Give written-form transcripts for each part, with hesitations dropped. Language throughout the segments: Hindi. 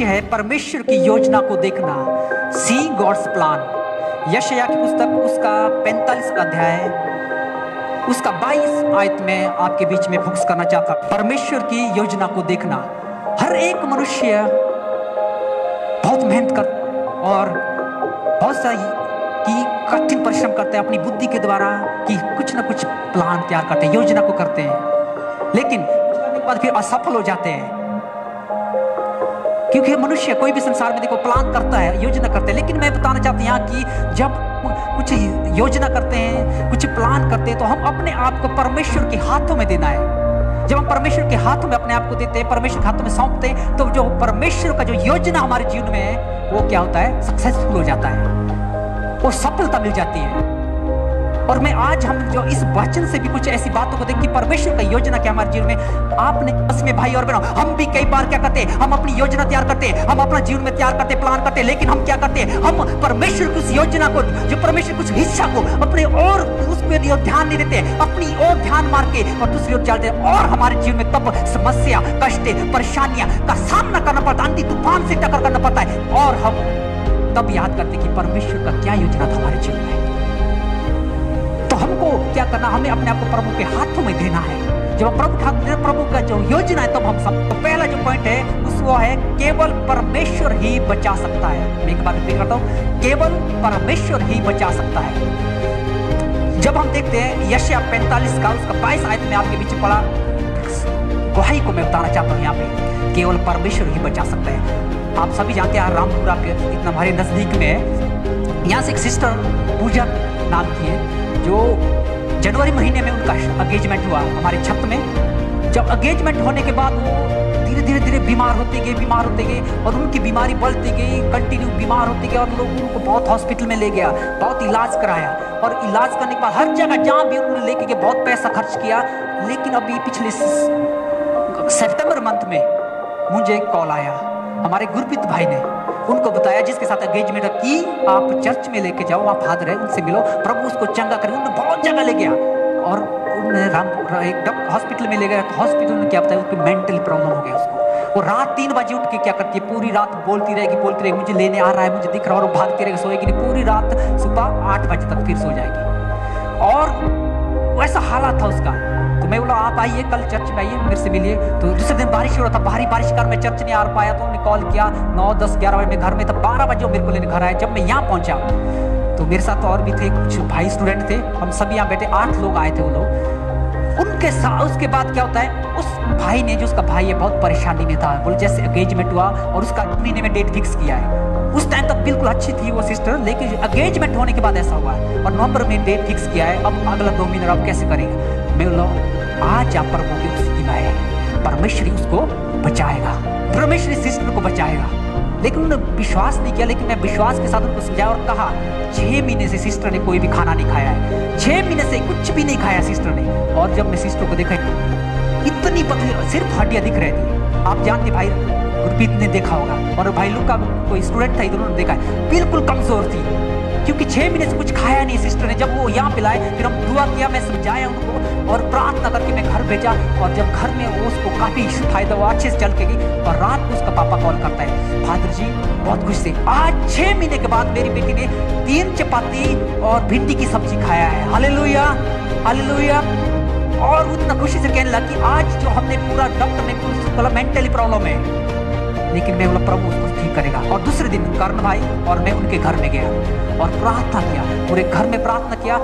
विषय है परमेश्वर की योजना को देखना, सी गॉड्स प्लान। यशायाह की पुस्तक उसका 45 अध्याय उसका 22 आयत में आपके बीच में फोकस करना चाहता हूं। परमेश्वर की योजना को देखना। हर एक मनुष्य बहुत मेहनत कर और बहुत सारी की कठिन परिश्रम करते हैं अपनी बुद्धि के द्वारा कि कुछ ना कुछ प्लान तैयार करते हैं, योजना को करते हैं, लेकिन करने के बाद फिर असफल हो जाते हैं। क्योंकि मनुष्य कोई भी संसार में देखो प्लान करता है, योजना करते हैं, लेकिन मैं बताना चाहता हूं यहाँ कि जब कुछ योजना करते हैं, कुछ प्लान करते हैं, तो हम अपने आप को परमेश्वर के हाथों में देना है। जब हम परमेश्वर के हाथों में अपने आप को देते हैं, परमेश्वर के हाथों में सौंपते हैं, तो जो परमेश्वर का जो योजना हमारे जीवन में है वो क्या होता है, सक्सेसफुल हो जाता है, वो सफलता मिल जाती है। और मैं आज हम जो इस वचन से भी कुछ ऐसी बातों को देख कि परमेश्वर का योजना क्या हमारे जीवन में आपने इसमें भाई और बहनों, हम भी कई बार क्या करते हैं, हम अपनी योजना तैयार करते हैं, हम अपना जीवन में तैयार करते हैं, प्लान करते हैं, लेकिन हम क्या करते हैं, हम परमेश्वर की उस योजना को, जो परमेश्वर कुछ हिस्सा को अपने और उस पर ध्यान नहीं देते, अपनी और ध्यान मार के और दूसरी ओर चलते हैं, और हमारे जीवन में तब समस्या, कष्ट, परेशानियां का सामना करना पड़ता है, आंधी तूफान से टक्कर करना पड़ता है, और हम तब याद करते कि परमेश्वर का क्या योजना था हमारे जीवन में। तो हमको क्या करना, हमें अपने आप को प्रभु के हाथों में देना है। जब हम प्रभु के हाथ में, प्रभु का जो योजना है, तब हम सब, तो पहला जो पॉइंट है वो है केवल परमेश्वर ही बचा सकता है। मैं एक बात रिपीट करता हूं, केवल परमेश्वर ही बचा सकता है। जब हम देखते हैं यशायाह 45 का उसका 22 आयत में आपके बीच पड़ा गवाही को मैं बताना चाहता हूं, यहाँ पे केवल परमेश्वर ही बचा सकता है। आप सभी जानते हैं रामपुरा के इतना हमारे नजदीक में है, यहाँ से एक सिस्टर पूजा नाम की है, जो जनवरी महीने में उनका एंगेजमेंट हुआ हमारे छत में। जब एंगेजमेंट होने के बाद वो धीरे धीरे बीमार होते गए और उनकी बीमारी बढ़ती गई, कंटिन्यू बीमार होते गए, और लोग उनको बहुत हॉस्पिटल में ले गया, बहुत इलाज कराया, और इलाज करने के बाद हर जगह जहाँ भी उन्होंने लेके गए बहुत पैसा खर्च किया। लेकिन अभी पिछले सितंबर मंथ में मुझे एक कॉल आया, हमारे गुरप्रीत भाई ने उनको बताया, जिसके साथ एंगेजमेंट की, आप चर्च में लेके जाओ, वहाँ फादर है, उनसे मिलो, प्रभु उसको चंगा करे। उन्होंने बहुत जगह ले गया, और उन्होंने एक हॉस्पिटल में ले गया, तो हॉस्पिटल में क्या बताया, उसकी मेंटल प्रॉब्लम हो गया उसको। वो रात 3 बजे उठ के क्या करती है, पूरी रात बोलती रहेगी, मुझे लेने आ रहा है, मुझे दिख रहा है, और भागती रहेगी, सोएगी नहीं, पूरी रात सुबह 8 बजे तक फिर सो जाएगी, और वैसा हालात था उसका। तो मैं बोला आप आइए कल चर्च में आइए, मेरे से मिलिए। तो दूसरे दिन बारिश हो रहा था, भारी बारिश कर मैं चर्च नहीं आ पाया, तो उन्होंने कॉल किया 9, 10, 11 बजे मैं घर में था, 12 बजे मेरे को लेने घर आया। जब मैं यहाँ पहुंचा तो मेरे साथ और भी थे, कुछ भाई स्टूडेंट थे, हम सभी यहाँ बैठे, 8 लोग आए थे वो लोग। उनके साथ उसके बाद क्या होता है, उस भाई ने, जो उसका भाई है, बहुत परेशानी में था, बोले जैसे एंगेजमेंट हुआ और उसका महीने में डेट फिक्स किया है। उस टाइम तक बिल्कुल अच्छी थी वो सिस्टर, लेकिन एंगेजमेंट होने के बाद ऐसा हुआ है, और नवंबर में डेट फिक्स किया है, अब अगला 2 महीने अब कैसे करेंगे। मैं बोला आज आप प्रभु की स्थिति में आए, परमेश्वर उसको बचाएगा, परमेश्वर सिस्टर को बचाएगा। लेकिन उन्होंने विश्वास नहीं किया, लेकिन मैं विश्वास के साथ उनको समझाया और कहा 6 महीने से सिस्टर ने कोई भी खाना नहीं खाया है, 6 महीने से कुछ भी नहीं खाया सिस्टर ने। और जब मैं सिस्टर को देखा, इतनी पतली, सिर्फ हड्डियां दिख रही थी। आप जानते भाई गुरप्रीत ने देखा होगा, और भाई लोग का कोई स्टूडेंट था, इधर देखा है, बिल्कुल कमजोर थी, क्योंकि 6 महीने से कुछ खाया नहीं सिस्टर ने। जब वो यहाँ पिलाए, फिर हम दुआ किया, मैं समझाया उनको और प्रार्थना करके मैं घर भेजा, और जब घर में वो उसको काफी फायदा हुआ, अच्छे से चल के गई। और रात को उसका पापा कॉल करता है, फादर जी बहुत खुश थे, आज 6 महीने के बाद मेरी बेटी ने 3 चपाती और भिंडी की सब्जी खाया है। Hallelujah, hallelujah. और उतना खुशी से कहने लगा कि आज जो हमने पूरा, डॉक्टर ने बोला मेंटली प्रॉब्लम है, लेकिन मैं बोला प्रभु उसको ठीक करेगा। और दूसरे दिन कर्ण भाई और मैं उनके घर में गया और प्रार्थना किया, पूरे घर में प्रार्थना किया,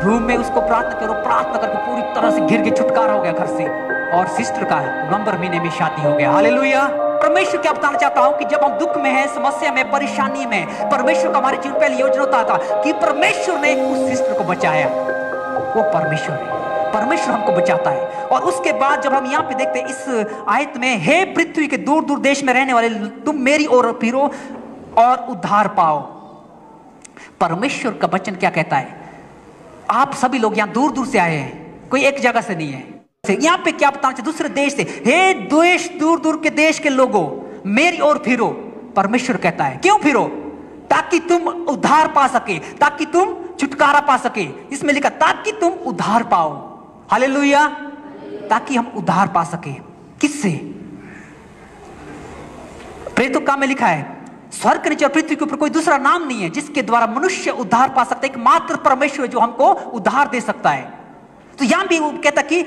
रूम में उसको प्रार्थना करो, प्रार्थना करके पूरी तरह से घिर के छुटकारा हो गया घर से, और सिस्टर का नवंबर महीने में शादी हो गया। हालेलुया। परमेश्वर क्या बताना चाहता हूं कि जब हम दुख में हैं, समस्या में, परेशानी में, परमेश्वर का हमारे जीवन पहले योजना होता था कि परमेश्वर ने उस सिस्टर को बचाया, वो परमेश्वर है, परमेश्वर हमको बचाता है। और उसके बाद जब हम यहाँ पे देखते हैं इस आयत में, हे पृथ्वी के दूर दूर देश में रहने वाले, तुम मेरी ओर फिरो और उद्धार पाओ। परमेश्वर का वचन क्या कहता है, आप सभी लोग यहाँ दूर दूर से आए हैं, कोई एक जगह से नहीं है। यहाँ पे क्या बताना चाहिए, दूसरे देश से, हे देश, दूर दूर के देश के लोगों मेरी ओर फिरो। परमेश्वर कहता है क्यों फिरो, ताकि तुम उद्धार पा सके, ताकि तुम छुटकारा पा सके। इसमें लिखा ताकि तुम उद्धार पाओ। हालेलुया, ताकि हम उद्धार पा सके। किससे? प्रेरितों काम में लिखा है, स्वर्ग के नीचे और पृथ्वी के ऊपर कोई दूसरा नाम नहीं है जिसके द्वारा मनुष्य उद्धार पा सकता है, एकमात्र परमेश्वर जो हमको उद्धार दे सकता है। तो यहां भी वो कहता कि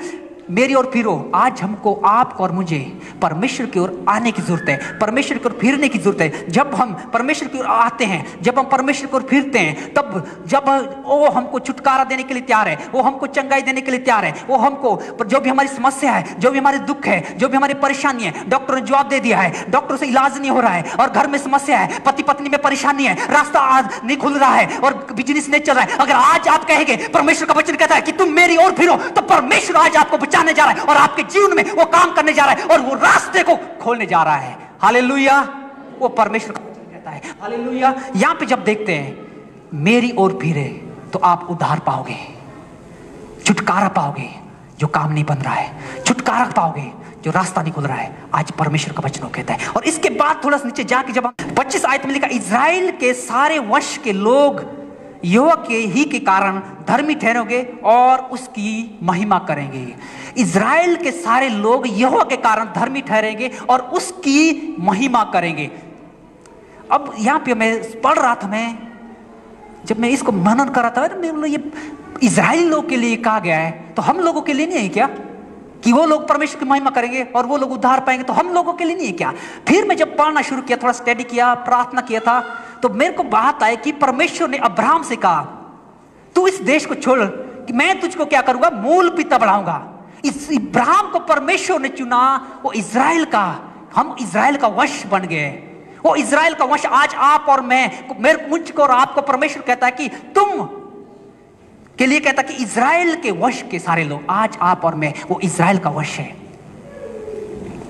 मेरी ओर फिरो। आज हमको, आपको और मुझे परमेश्वर की ओर आने की जरूरत है, परमेश्वर की ओर फिरने की जरूरत है। जब हम परमेश्वर की ओर आते हैं, जब हम परमेश्वर की ओर फिरते हैं, तब जब वो हमको छुटकारा देने के लिए तैयार है, वो हमको चंगाई देने के लिए तैयार है, वो हमको जो भी हमारी समस्या है, जो भी हमारे दुख है, जो भी हमारी परेशानी है, डॉक्टर ने जवाब दे दिया है, डॉक्टर से इलाज नहीं हो रहा है, और घर में समस्या है, पति पत्नी में परेशानी है, रास्ता आज नहीं खुल रहा है, और बिजनेस नहीं चल रहा है। अगर आज आप कहेंगे, परमेश्वर का वचन कहता है कि तुम मेरी ओर फिरो, तो परमेश्वर आज आपको बचाने जा रहा है और आपके जीवन में वो काम करने जा रहा है और वो रास्ते को खोलने जा रहा है। हालेलुया, वो परमेश्वर का वचन कहता है। हालेलुया। यहां पे जब देखते हैं मेरी ओर फिरे तो आप उद्धार पाओगे, छुटकारा पाओगे, जो काम नहीं बन रहा है, छुटकारा पाओगे, जो रास्ता नहीं खुल रहा है। आज परमेश्वर का वचन कहता है। और इसके बाद थोड़ा सा नीचे जाके जब हम 25 आयत में लिखा, इजराइल के सारे वंश के लोग यहोवा के ही के कारण धर्मी ठहरोगे और उसकी महिमा करेंगे। इजराइल के सारे लोग यहोवा के कारण धर्मी ठहरेंगे और उसकी महिमा करेंगे। अब यहां पे मैं पढ़ रहा था, जब मैं इसको मनन कर रहा था, ये इजराइली लोग के लिए कहा गया है, तो हम लोगों के लिए नहीं है क्या कि वो लोग परमेश्वर की महिमा करेंगे और वो लोग उद्धार पाएंगे? तो हम लोगों के लिए नहीं है क्या? फिर मैं जब पढ़ना शुरू किया, थोड़ा स्टडी किया, प्रार्थना किया था, तो मेरे को बात आई कि परमेश्वर ने अब्राहम से कहा, तू इस देश को छोड़ कि मैं तुझको क्या करूंगा, मूल पिता बढ़ाऊंगा। इस इब्राहिम को परमेश्वर ने चुना, वो इजराइल का, हम इजराइल का वंश बन गए। वो इजराइल का वंश आज आप और मैं, मेरे मुझको और आपको परमेश्वर कहता है कि तुम के लिए कहता कि इजराइल के वंश के सारे लोग, आज आप और मैं वो इजराइल का वंश है।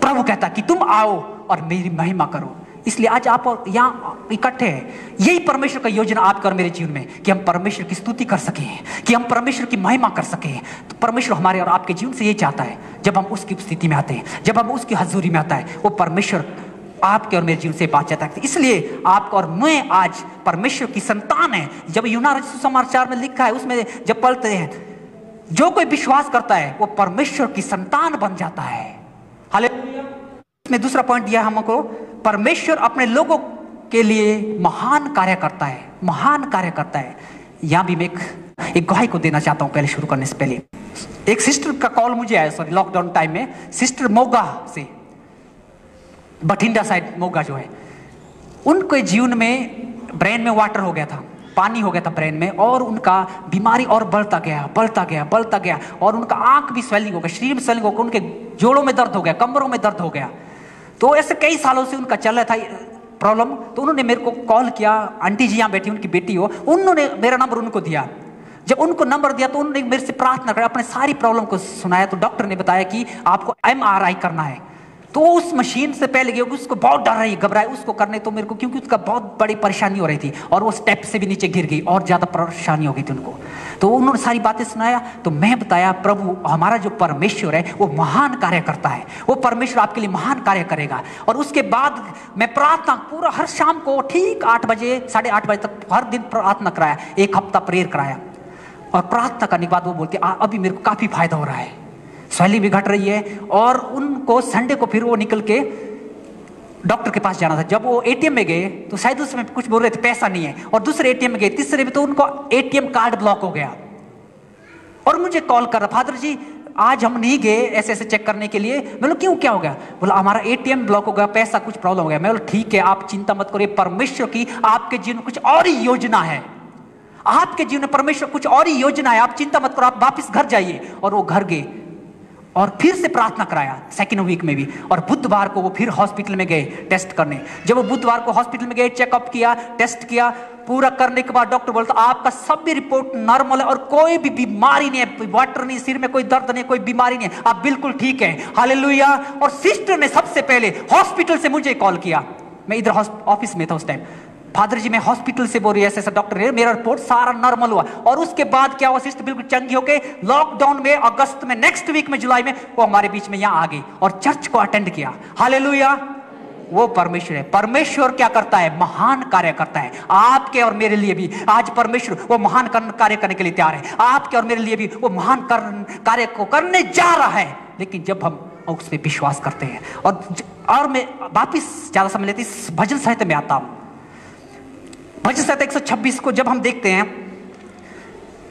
प्रभु कहता कि तुम आओ और मेरी महिमा करो। इसलिए आज आप और यहाँ इकट्ठे हैं। यही परमेश्वर का योजना आपका और मेरे जीवन में, कि हम परमेश्वर की स्तुति कर सकें, कि हम परमेश्वर की महिमा कर सकें। तो परमेश्वर हमारे और आपके जीवन से यही चाहता है। जब हम उसकी स्थिति में आते हैं, जब हम उसकी हजूरी में आता है, वो परमेश्वर आपके और मेरे जीवन से बात चाहता है। इसलिए आपको और मैं आज परमेश्वर की संतान है। जब यूहन्ना रचित सुसमाचार में लिखा है, उसमें जब पढ़ते हैं, जो कोई विश्वास करता है वो परमेश्वर की संतान बन जाता है। हालेलुया। इसमें दूसरा पॉइंट दिया हमको, परमेश्वर अपने लोगों के लिए महान कार्य करता है, महान कार्य करता है। यहां भी मैं एक गवाही को देना चाहता हूं। पहले शुरू करने से पहले एक सिस्टर का कॉल मुझे आया, सॉरी, लॉकडाउन टाइम में, सिस्टर मोगा से, बठिंडा साइड मोगा जो है, उनके जीवन में ब्रेन में वाटर हो गया था, पानी हो गया था ब्रेन में, और उनका बीमारी और बढ़ता गया, बढ़ता गया, बढ़ता गया, और उनका आंख भी स्वेलिंग हो गया, शरीर में स्वेलिंग हो गया, उनके जोड़ों में दर्द हो गया, कमरों में दर्द हो गया। तो ऐसे कई सालों से उनका चल रहा था प्रॉब्लम। तो उन्होंने मेरे को कॉल किया, आंटी जी यहाँ बैठी, उनकी बेटी हो, उन्होंने मेरा नंबर उनको दिया। जब उनको नंबर दिया तो उन्होंने मेरे से प्रार्थना कर, अपने सारी प्रॉब्लम को सुनाया। तो डॉक्टर ने बताया कि आपको MRI करना है। तो उस मशीन से पहले गया, उसको बहुत डर रही, घबराए उसको करने, तो मेरे को, क्योंकि उसका बहुत बड़ी परेशानी हो रही थी और वो स्टेप से भी नीचे गिर गई और ज़्यादा परेशानी हो गई थी उनको। तो उन्होंने सारी बातें सुनाया। तो मैं बताया, प्रभु हमारा जो परमेश्वर है वो महान कार्य करता है, वो परमेश्वर आपके लिए महान कार्य करेगा। और उसके बाद मैं प्रार्थना पूरा हर शाम को ठीक 8 बजे, 8:30 बजे तक हर दिन प्रार्थना कराया, 1 हफ्ता प्रेयर कराया। और प्रार्थना करने के बाद वो बोलते, अभी मेरे को काफ़ी फायदा हो रहा है, स्वेलिंग भी घट रही है। और उनको संडे को फिर वो निकल के डॉक्टर के पास जाना था। जब वो ATM में गए तो शायद उसमें कुछ बोल रहे थे पैसा नहीं है, और दूसरे ATM में गए, तीसरे में तो उनको ATM कार्ड ब्लॉक हो गया। और मुझे कॉल कर रहा, फादर जी आज हम नहीं गए ऐसे ऐसे चेक करने के लिए। मैं बोला क्यों, क्या हो गया? बोला हमारा ATM ब्लॉक हो गया, पैसा कुछ प्रॉब्लम हो गया। मैं बोला ठीक है, आप चिंता मत करिए, परमेश्वर की आपके जीवन में कुछ और ही योजना है, आपके जीवन में परमेश्वर कुछ और ही योजना है, आप चिंता मत करो, आप वापिस घर जाइए। और वो घर गए और फिर से प्रार्थना कराया 2nd वीक में भी। और बुधवार को वो फिर हॉस्पिटल में गए टेस्ट करने। जब वो बुधवार को हॉस्पिटल में गए, चेकअप किया, टेस्ट किया, पूरा करने के बाद डॉक्टर बोलता आपका सब भी रिपोर्ट नॉर्मल है और कोई भी बीमारी नहीं है, वाटर नहीं, सिर में कोई दर्द नहीं, कोई बीमारी नहीं है, आप बिल्कुल ठीक है। हालेलुया। और सिस्टर ने सबसे पहले हॉस्पिटल से मुझे कॉल किया, मैं इधर ऑफिस में था उस टाइम। फादर जी मैं हॉस्पिटल से बोल रही है, ऐसा डॉक्टर है, मेरा रिपोर्ट सारा नॉर्मल हुआ। और उसके बाद क्या हुआ, सिस्टर बिल्कुल चंगी होके लॉकडाउन में अगस्त में, नेक्स्ट वीक में, जुलाई में वो हमारे बीच में यहाँ आ गई और चर्च को अटेंड किया। हालेलुया। वो परमेश्वर है। परमेश्वर क्या करता है? महान कार्य करता है। आपके और मेरे लिए भी आज परमेश्वर वो महान कार्य करने के लिए तैयार है। आपके और मेरे लिए भी वो महान कार्य को करने जा रहा है। लेकिन जब हम और उस पर विश्वास करते हैं। और मैं वापिस ज़्यादा समय लेते इस भजन संहिता में आता हूँ। भजन संहिता 126 को जब हम देखते हैं,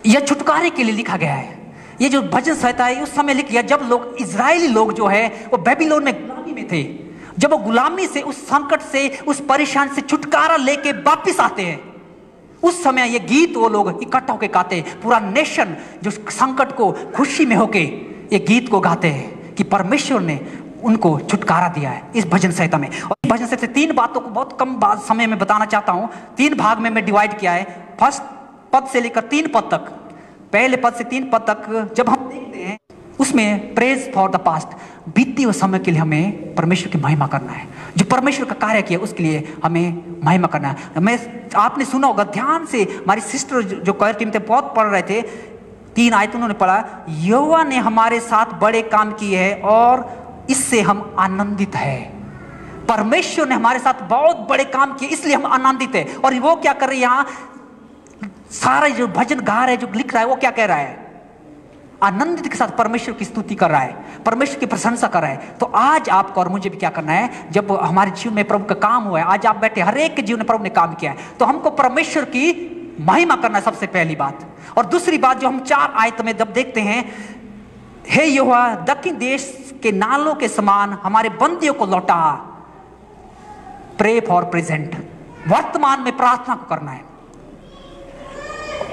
यह छुटकारे के लिए लिखा गया है। ये जो भजन संहिता है उस समय लिख गया जब लोग, इजरायली लोग जो है वो बेबीलोन में गुलामी में थे। जब वो गुलामी से, उस संकट से, उस परेशानी से छुटकारा लेके वापिस आते हैं, उस समय ये गीत वो लोग इकट्ठा होकर गाते हैं। पूरा नेशन जो संकट को खुशी में होके ये गीत को गाते हैं कि परमेश्वर ने उनको छुटकारा दिया है इस भजन संहिता में। और इस भजन संहिता 3 बातों को बहुत कम समय में बताना चाहता हूं। 3 भाग में मैं डिवाइड किया है। फर्स्ट पद से लेकर 3 पद तक, पहले पद से 3 पद तक जब हम देखते हैं उसमें प्रेज फॉर द पास्ट, बीते हुए समय के लिए हमें परमेश्वर की महिमा करना है। जो परमेश्वर का कार्य किया उसके लिए हमें महिमा करना है। आपने सुना होगा ध्यान से, हमारी सिस्टर जो क्वायर टीम थे बहुत पढ़ रहे थे, 3 आयत उन्होंने पढ़ा, यहोवा ने हमारे साथ बड़े काम किए हैं और इससे हम आनंदित हैं। परमेश्वर ने हमारे साथ बहुत बड़े काम किए इसलिए हम आनंदित हैं। और वो क्या कर रहे हैं, यहाँ सारे जो भजन गा रहे, जो लिख रहा है, वो क्या कह रहा है, आनंदित के साथ परमेश्वर की स्तुति कर रहा है, परमेश्वर की प्रशंसा कर रहा है। तो आज आपको और मुझे भी क्या करना है, जब हमारे जीवन में प्रभु का काम हुआ है, आज आप बैठे, हर एक के जीवन में प्रभु ने काम किया है, तो हमको परमेश्वर की महिमा करना है सबसे पहली बात। और दूसरी बात जो हम 4 आयत में जब देखते हैं, हे यहोवा दक्षिण देश के नालों के समान हमारे बंदियों को लौटा। प्रे फॉर प्रेजेंट, वर्तमान में प्रार्थना को करना है।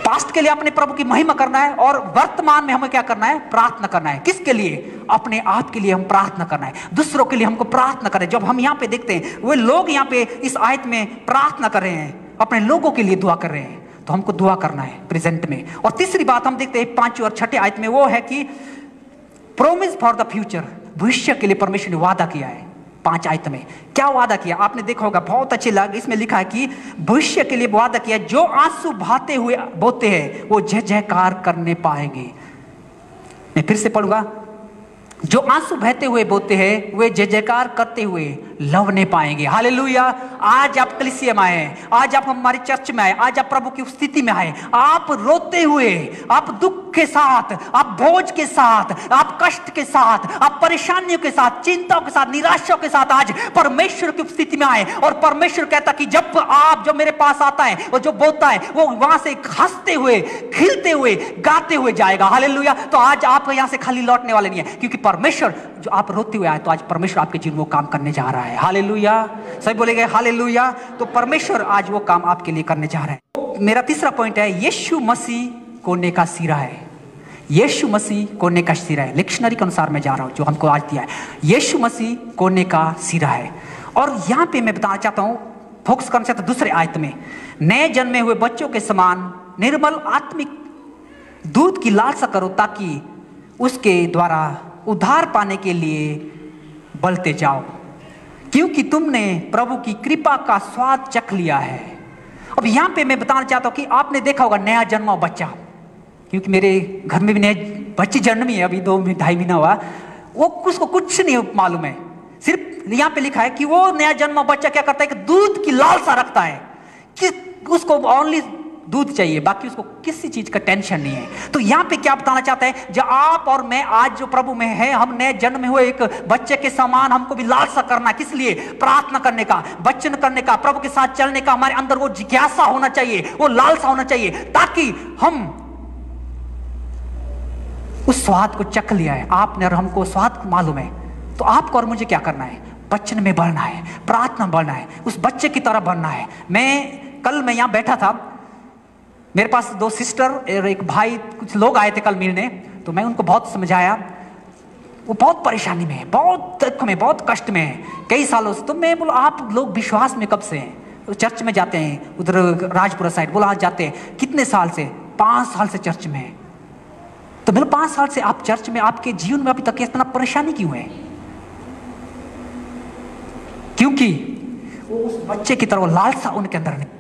पास्ट के लिए अपने प्रभु की महिमा करना है और वर्तमान में हमें क्या करना है, प्रार्थना करना है। किसके लिए, अपने आप के लिए हम प्रार्थना करना है, दूसरों के लिए हमको प्रार्थना करें। जब हम यहाँ पे देखते हैं वे लोग यहाँ पे इस आयत में प्रार्थना कर रहे हैं, अपने लोगों के लिए दुआ कर रहे हैं, तो हमको दुआ करना है प्रेजेंट में। और तीसरी बात हम देखते हैं 5 और 6 आयत में, वो है कि प्रोमिस फॉर द फ्यूचर, भविष्य के लिए परमेश्वर ने वादा किया है। 5 आयत में क्या वादा किया, आपने देखा होगा, बहुत अच्छे लगे। इसमें लिखा है कि भविष्य के लिए वादा किया, जो आंसू बहाते हुए बोते हैं वो जय जयकार करने पाएंगे। मैं फिर से पढ़ूंगा, जो आंसू बहते हुए बोते हैं वे जय जयकार करते हुए लवने पाएंगे। हालेलुया। आज आप कलीसिया में आए, आज आप हमारी चर्च में आए, आज आप प्रभु की उपस्थिति में आए, आप रोते हुए, आप दुख के साथ, आप बोझ के साथ, आप कष्ट के साथ, आप परेशानियों के साथ, चिंताओं के साथ, निराशाओं के साथ आज परमेश्वर की उपस्थिति में आए। और परमेश्वर कहता कि जब आप, जो मेरे पास आता है और जो बोलता है वो वहां से हंसते हुए, खिलते हुए, गाते हुए जाएगा। हालेलुया। तो आज आप यहां से खाली लौटने वाले नहीं है, क्योंकि परमेश्वर, जो आप रोते हुए आए, तो आज परमेश्वर आपके जीवन में काम करने जा रहा है। हालेलुया। सही बोलेंगे हालेलुया। तो परमेश्वर आज वो काम आपके लिए करने जा रहा है। मेरा तीसरा पॉइंट है, यीशु मसीह कोने का सिरा है। यीशु मसीह कोने का सिरा है। डिक्शनरी के अनुसार मैं जा रहा हूं जो हमको आज दिया है, यीशु मसीह कोने का सिरा है। और यहां पे मैं बताना चाहता हूं, फोकस करना चाहता हूं दूसरे आयत में, नए जन्मे हुए बच्चों के समान निर्मल आत्मिक दूध की लालसा करो ताकि उसके द्वारा उद्धार पाने के लिए बलते जाओ, क्योंकि तुमने प्रभु की कृपा का स्वाद चख लिया है। अब यहां पे मैं बताना चाहता हूं कि आपने देखा होगा नया जन्मा बच्चा, क्योंकि मेरे घर में भी नए बच्ची जन्मी है, अभी 2-2.5 महीना हुआ, वो उसको कुछ नहीं मालूम है। सिर्फ यहां पे लिखा है कि वो नया जन्मा बच्चा क्या करता है कि दूध की लालसा रखता है, कि उसको ओनली दूध चाहिए, बाकी उसको किसी चीज का टेंशन नहीं है। तो यहां पे क्या बताना चाहता है, जब आप और मैं आज जो प्रभु में है, हम नए जन्म में हुए एक बच्चे के समान हमको भी लालसा करना, किस लिए, प्रार्थना करने का, वचन करने का, प्रभु के साथ चलने का। हमारे अंदर वो जिज्ञासा होना चाहिए, वो लालसा होना चाहिए, ताकि हम उस स्वाद को चख लिया है। आपने और हमको स्वाद मालूम है, तो आपको और मुझे क्या करना है, वचन में बढ़ना है, प्रार्थना बढ़ना है, उस बच्चे की तरह बढ़ना है। मैं यहां बैठा था, मेरे पास 2 सिस्टर और एक भाई, कुछ लोग आए थे कल मिलने, तो मैं उनको बहुत समझाया। वो बहुत परेशानी में है, बहुत दुख में, बहुत कष्ट में है कई सालों से। तो मैं बोला, आप लोग विश्वास में कब से हैं, तो चर्च में जाते हैं, उधर राजपुरा साइड, बोला आज जाते हैं, कितने साल से, 5 साल से चर्च में है। तो बोला 5 साल से आप चर्च में, आपके जीवन में अभी तक इतना परेशानी क्यों है? क्योंकि वो उस बच्चे की तरह लालसा उनके अंदर नहीं,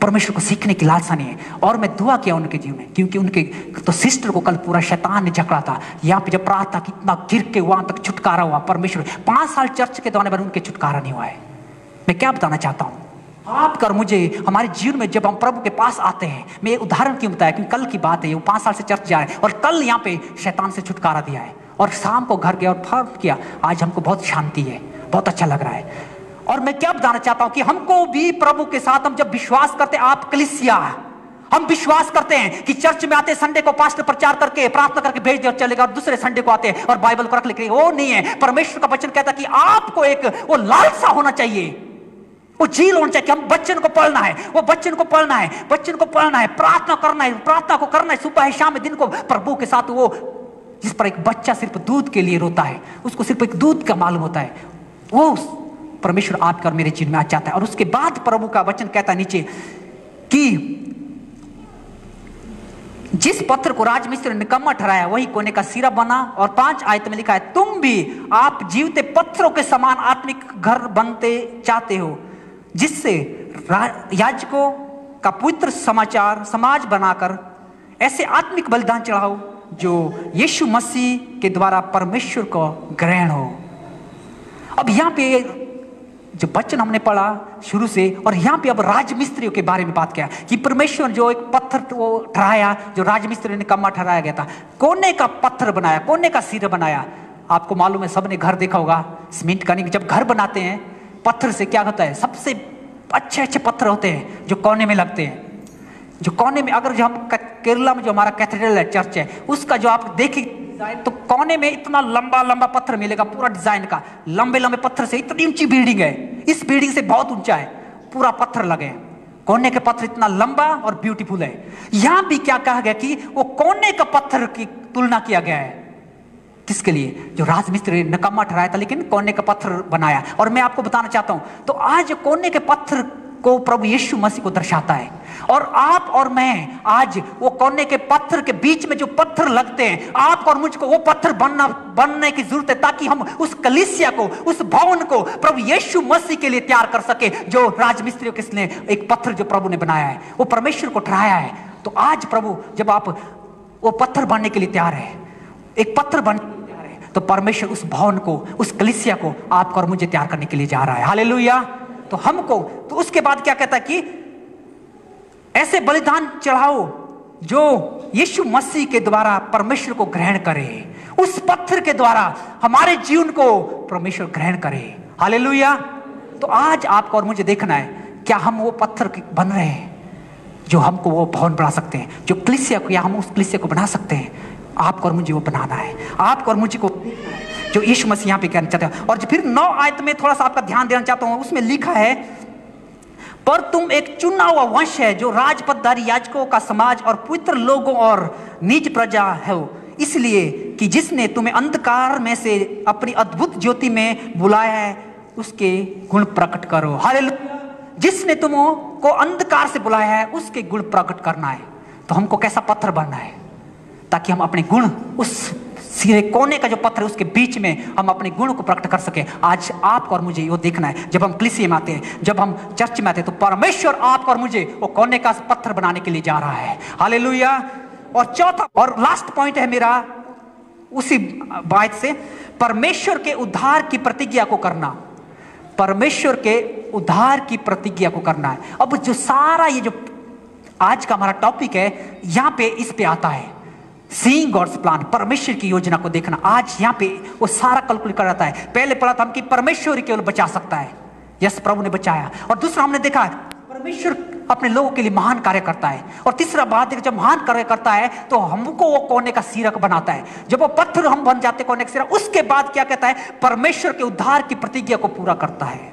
परमेश्वर को सीखने की लालसा नहीं है। और मैं दुआ किया उनके जीवन में, क्योंकि उनके तो सिस्टर को कल पूरा शैतान ने जकड़ा था। यहाँ पे जब प्रार्थना कितना गिर के वहां तक छुटकारा हुआ, परमेश्वर 5 साल चर्च के दौरान उनके छुटकारा नहीं हुआ है। मैं क्या बताना चाहता हूँ, आप कर मुझे, हमारे जीवन में जब हम प्रभु के पास आते हैं, मैं उदाहरण क्यों बताया, क्योंकि कल की बात है, वो 5 साल से चर्च जा रहे हैं और कल यहाँ पे शैतान से छुटकारा दिया है। और शाम को घर गया और फर्क किया, आज हमको बहुत शांति है, बहुत अच्छा लग रहा है। और मैं क्या बताना चाहता हूं कि हमको भी प्रभु के साथ हम जब विश्वास करते, आप कलीसिया, हम विश्वास करते हैं कि चर्च में आते संडे को पास्टर प्रचार करके प्रार्थना करके भेज दे और चलेगा, और दूसरे संडे को आते और बाइबल को रख लेके, वो नहीं है। परमेश्वर का वचन कहता है कि आपको एक वो लालसा होना चाहिए, वो झील होना चाहिए कि हम वचन को पढ़ना है, वो वचन को पढ़ना है, वचन को पढ़ना है, प्रार्थना करना है, प्रार्थना को करना है सुबह है शाम है दिन को प्रभु के साथ। वो जिस पर एक बच्चा सिर्फ दूध के लिए रोता है, उसको सिर्फ एक दूध का मालूम होता है, वो परमेश्वर आपका और मेरे जीवन में आ जाता है। और उसके बाद प्रभु का वचन कहता है नीचे कि जिस पत्थर को राजमिस्त्री ने निकम्मा ठहराया वही कोने का सिरा बना। और 5 आयत में लिखा है, तुम भी आप जीवते पत्थरों के समान आत्मिक घर बनते चाहते हो, जिससे याजकों का पवित्र समाज बनाकर ऐसे आत्मिक बलिदान चढ़ाओ जो यीशु मसीह के द्वारा परमेश्वर को ग्रहण हो। अब यहां पे जो वचन हमने पढ़ा शुरू से, और यहां पे अब राजमिस्त्रियों के बारे में बात किया कि परमेश्वर जो एक पत्थर वो ठहराया, जो राजमिस्त्री ने निकम्मा ठहराया गया था, कोने का पत्थर बनाया, कोने का सिरा बनाया। आपको मालूम है, सबने घर देखा होगा सीमेंट का, नहीं, जब घर बनाते हैं पत्थर से क्या होता है, सबसे अच्छे अच्छे पत्थर होते हैं जो कोने में लगते हैं, जो कोने में। अगर जो हम केरला में जो हमारा कैथेड्रल है, चर्च है, उसका जो आप देखें तो कोने में इतना लंबा लंबा पत्थर मिलेगा, पूरा डिजाइन का, लंबे लंबे पत्थर से इतनी ऊंची बिल्डिंग है, इस बिल्डिंग से बहुत ऊंचा है, पूरा पत्थर लगे, कोने के पत्थर इतना लंबा और ब्यूटीफुल है। यहां भी क्या कहा गया कि वो कोने का पत्थर की तुलना किया गया है, किसके लिए, जो राजमिस्त्री ने निकम्मा ठहराया था लेकिन कोने का पत्थर बनाया। और मैं आपको बताना चाहता हूं, तो आज कोने के पत्थर को प्रभु यीशु मसीह को दर्शाता है, और आप और मैं आज वो कोने के पत्थर के बीच में जो पत्थर लगते हैं, आप और मुझको वो पत्थर बनने की जरूरत है, ताकि हम उस कलीसिया को, उस भवन को प्रभु यीशु मसीह के लिए तैयार कर सके। जो राजमिस्त्रियों किसने एक पत्थर जो प्रभु ने बनाया है, वो परमेश्वर को ठहराया है। तो आज प्रभु जब आप वो पत्थर बनने के लिए तैयार है, एक पत्थर बनने के लिए तैयार है, तो परमेश्वर उस भवन को, उस कलीसिया को आपको और मुझे तैयार करने के लिए जा रहा है। हालेलुया। तो हमको, तो उसके बाद क्या कहता है कि ऐसे बलिदान चढ़ाओ जो यीशु मसीह के द्वारा परमेश्वर को ग्रहण करे, उस पत्थर के द्वारा हमारे जीवन को परमेश्वर ग्रहण करे। हालेलुया। तो आज आपको और मुझे देखना है, क्या हम वो पत्थर बन रहे हैं जो हमको वो भवन बना सकते हैं, जो कलीसिया को, या हम उस कलीसिया को बना सकते हैं। आपको और मुझे वो बनाना है, आपको और मुझे को जो यीशु मसीह यहाँ पे कहना चाहते हैं। और फिर 9 आयत में थोड़ा सा आपका ध्यान देना चाहता हूं, उसमें लिखा है, पर तुम एक चुना हुआ वंश है, जो राजपदधारी याजकों का समाज और पवित्र लोगों और निज प्रजा है, इसलिए कि जिसने तुम्हें अंधकार में से अपनी अद्भुत ज्योति में बुलाया है, उसके गुण प्रकट करो। हालेलुया। जिसने तुमको अंधकार से बुलाया है, उसके गुण प्रकट करना है। तो हमको कैसा पत्थर बनना है, ताकि हम अपने गुण, उस सीधे कोने का जो पत्थर है उसके बीच में हम अपने गुण को प्रकट कर सके। आज आपको और मुझे वो देखना है, जब हम कलीसिया में आते हैं, जब हम चर्च में आते हैं, तो परमेश्वर आपको और मुझे वो कोने का पत्थर बनाने के लिए जा रहा है। हालेलुया। और चौथा और लास्ट पॉइंट है मेरा उसी बात से, परमेश्वर के उद्धार की प्रतिज्ञा को करना। परमेश्वर के उद्धार की प्रतिज्ञा को करना है। अब जो सारा ये जो आज का हमारा टॉपिक है, यहां पे इस पे आता है, सीइंग गॉड्स प्लान, परमेश्वर की योजना को देखना। आज यहाँ पे वो सारा कैलकुलेट कर रहा है। पहले पढ़ा था हम कि परमेश्वर ही केवल बचा सकता है, यस प्रभु ने बचाया। और दूसरा हमने देखा परमेश्वर अपने लोगों के लिए महान कार्य करता है। और तीसरा बात है, जब महान कार्य करता है तो हमको वो कोने का सिरा बनाता है। जब वो पत्थर हम बन जाते कोने का सिरा, उसके बाद क्या कहता है, परमेश्वर के उद्धार की प्रतिज्ञा को पूरा करता है।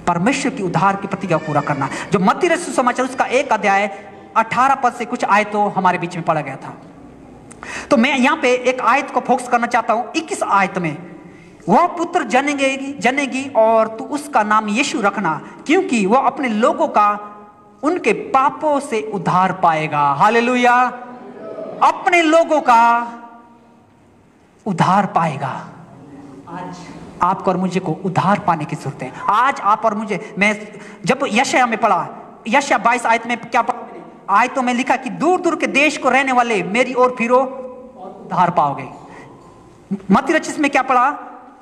परमेश्वर की उद्धार की प्रतिज्ञा को पूरा करना, जो मत्ती रचित सुसमाचार उसका 1 अध्याय 18 पद से कुछ आयतों हमारे बीच में पढ़ा गया था। तो मैं यहां पे एक आयत को फोकस करना चाहता हूं। 21 आयत में, वह पुत्र जनेगी और तू उसका नाम यीशु रखना, क्योंकि वह अपने लोगों का उनके पापों से उद्धार पाएगा। हालेलुया। अपने लोगों का उद्धार पाएगा। आज आपको और मुझे को उद्धार पाने की जरूरत है। आज आप और मुझे, मैं जब यशायाह में पढ़ा, यशायाह 22 आयत में क्या पढ़ा, आयतों में लिखा कि दूर दूर के देश को रहने वाले मेरी ओर फिरो और उद्धार पाओगे। मत्ती रचित में क्या पढ़ा,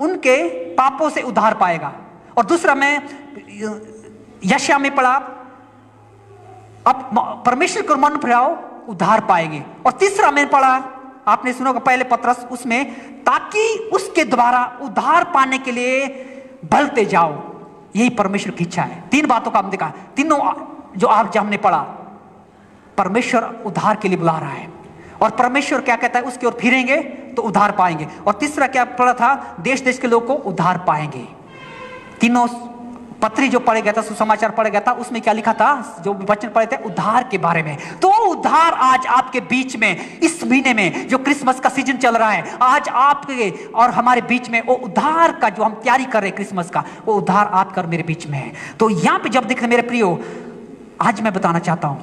उनके पापों से उद्धार पाएगा। और दूसरा मैं यशायाह में पढ़ा, अब परमेश्वर को मन फिराओ उद्धार पाएंगे। और तीसरा मैं पढ़ा आपने सुना होगा पहले पत्रस उसमें, ताकि उसके द्वारा उद्धार पाने के लिए बढ़ते जाओ। यही परमेश्वर की इच्छा है। 3 बातों का हम देखा, तीनों जो आज हमने पढ़ा, परमेश्वर उद्धार के लिए बुला रहा है, और परमेश्वर क्या कहता है, उसकी ओर फिरेंगे तो उद्धार पाएंगे। और तीसरा क्या पढ़ा था, देश देश के लोग को उद्धार पाएंगे। तीनों पत्री जो पढ़े गया था, सुसमाचार पढ़े गया था, उसमें क्या लिखा था, जो वचन पढ़े थे उद्धार के बारे में। तो उद्धार आज आपके बीच में, इस महीने में जो क्रिसमस का सीजन चल रहा है, आज आपके और हमारे बीच में वो उद्धार का जो हम तैयारी कर रहे हैं क्रिसमस का, वो उद्धार आपका और मेरे बीच में है। तो यहां पे जब देख रहे मेरे प्रियो, आज मैं बताना चाहता हूं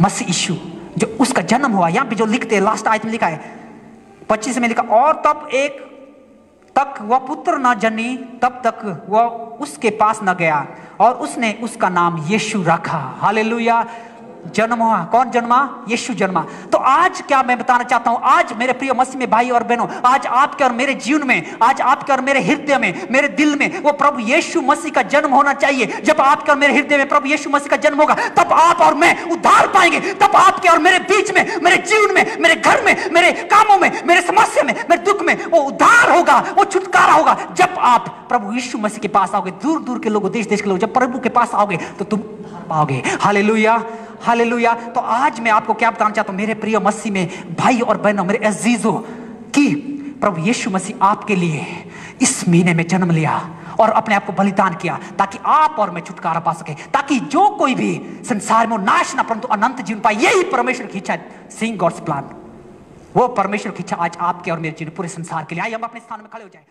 मसीह यीशु जो उसका जन्म हुआ, यहां पे जो लिखते हैं लास्ट आयत में लिखा है 25 में लिखा, और तब एक तक वह पुत्र न जनी, तब तक वह उसके पास न गया, और उसने उसका नाम यीशु रखा। हालेलुया। जन्म हुआ, कौन जन्मा, यीशु जन्मा। तो आज क्या मैं बताना चाहता हूं, आज मेरे प्रिय मसीह में भाई और बहनों, आज आपके और मेरे जीवन में, आज आपके और मेरे हृदय में, मेरे दिल में वो प्रभु यीशु मसीह का जन्म होना चाहिए। जब आपके और मेरे हृदय में प्रभु यीशु मसीह का जन्म होगा, तब आप और मैं उद्धार पाएंगे। तब आपके और मेरे बीच में, मेरे जीवन में, मेरे घर में, मेरे कामों में, मेरे समस्या में, मेरे दुख में वो उद्धार होगा, वो छुटकारा होगा। जब आप प्रभु यीशु मसीह के पास आओगे, दूर दूर के लोग, देश देश के लोग, जब प्रभु के पास आओगे तो तुम पाओगे। Hallelujah, hallelujah. तो आज मैं आपको क्या बताना चाहता हूं मेरे प्रिय मसीह में भाई और बहनों, मेरे अजीजों, कि प्रभु यीशु मसीह आपके लिए इस महीने में जन्म लिया और अपने आप को बलिदान किया, ताकि आप और मैं छुटकारा पा सके, ताकि जो कोई भी संसार में नाश ना परंतु अनंत जीवन पाए। यही परमेश्वर की इच्छा है, सीइंग गॉड्स प्लान। वो परमेश्वर की इच्छा आज आपके और मेरे जीवन, पूरे संसार के लिए। आइए हम अपने स्थान में खड़े हो जाए।